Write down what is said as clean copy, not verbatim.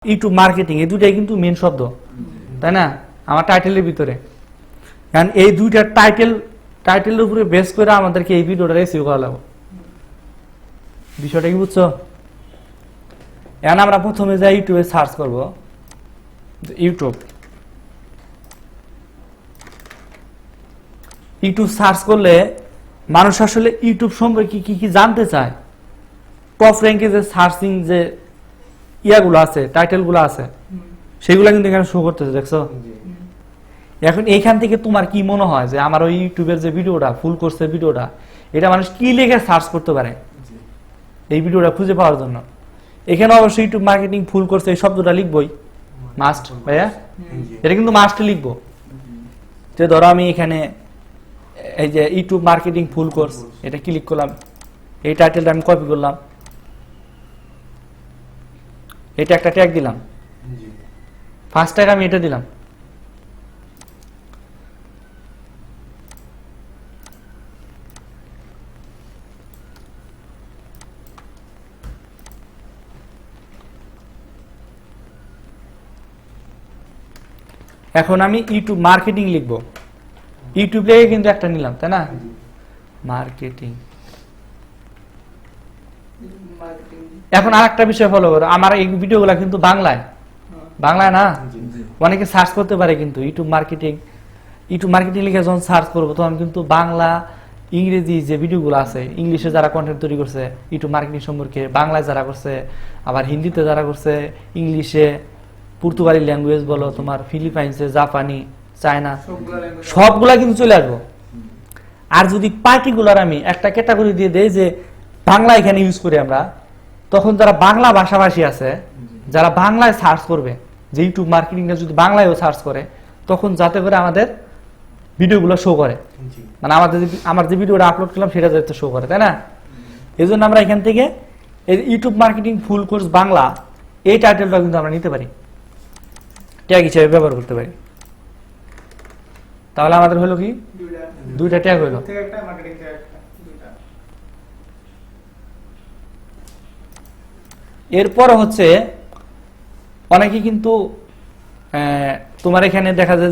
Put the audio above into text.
YouTube marketing, এই দুটাই কিন্তু মেন শব্দ, তাই না আমার টাইটেলের ভিতরে। কারণ এই দুইটা টাইটেলের উপরে বেস করে আমাদেরকে এই ভিডিওটা এসইও করা লাগবে। বিষয়টা কি বুঝছো? এখন আমরা প্রথমে যাই ইউটিউবে সার্চ করব, ইউটিউব সার্চ করলে মানুষ আসলে ইউটিউব সম্পর্কে কি কি জানতে চায়, টপ র্যাঙ্কে যে সার্চিং যে ইয়াগুলো আছে, টাইটেলগুলো আছে, সেগুলো কিন্তু এখানে শো করতেছে, দেখছো? এখন এইখান থেকে তোমার কি মনে হয় যে আমার ওই ইউটিউবের যে ভিডিওটা, ফুল কোর্সের ভিডিওটা, এটা মানুষ কি লিখে সার্চ করতে পারে এই ভিডিওটা খুঁজে পাওয়ার জন্য? এখানে অবশ্যই ইউটিউব মার্কেটিং ফুল কোর্স এই শব্দটা লিখবই, মাস্ট ভাইয়া, এটা কিন্তু মাস্ট লিখবো। যে ধরো আমি এখানে এই যে ইউটিউব মার্কেটিং ফুল কোর্স, এটা ক্লিক করলাম, এই টাইটেলটা আমি কপি করলাম, এটা একটা ট্যাগ দিলাম, ফার্স্ট ট্যাগ আমি এটা দিলাম। এখন আমি ইউটিউব মার্কেটিং লিখবো, ইউটিউব লিখে কিন্তু একটা নিলাম, তাই না? মার্কেটিং। এখন আর একটা বিষয় ফলো করো, আমার এই ভিডিওগুলো কিন্তু বাংলায় না, অনেকে সার্চ করতে পারে কিন্তু ইউটিউব মার্কেটিং লিখে যখন সার্চ করবো তখন কিন্তু বাংলা ইংরেজি যে ভিডিওগুলো আছে, ইংলিশে যারা কন্টেন্ট তৈরি করছে ইউটিউব মার্কেটিং সম্পর্কে, বাংলায় যারা করছে, আবার হিন্দিতে যারা করছে, ইংলিশে, পর্তুগালি ল্যাঙ্গুয়েজ বলো, তোমার ফিলিপাইন্সে, জাপানি, চায়না, সবগুলা কিন্তু চলে আসবো। আর যদি পার্টিকুলার আমি একটা ক্যাটাগরি দিয়ে দেই যে বাংলা এখানে ইউজ করি আমরা, তখন যারা বাংলা ভাষাভাষী আছে, যারা বাংলায় সার্চ করবে, যে ইউটিউব মার্কেটিংটা যদি বাংলায়ও সার্চ করে, তখন যাতে করে আমাদের ভিডিওগুলো শো করে, মানে আমার যে ভিডিওটা আপলোড করলাম সেটা যাতে শো করে, তাই না? এই জন্য আমরা এখান থেকে YouTube marketing full course Bangla এই টাইটেলটা কিন্তু আমরা নিতে পারি, ট্যাগ হিসেবে ব্যবহার করতে পারি। তাহলে আমাদের হলো কি দুইটা ট্যাগ হলো। এরপর হচ্ছে অনেকে কিন্তু তোমার এখানে দেখা যায়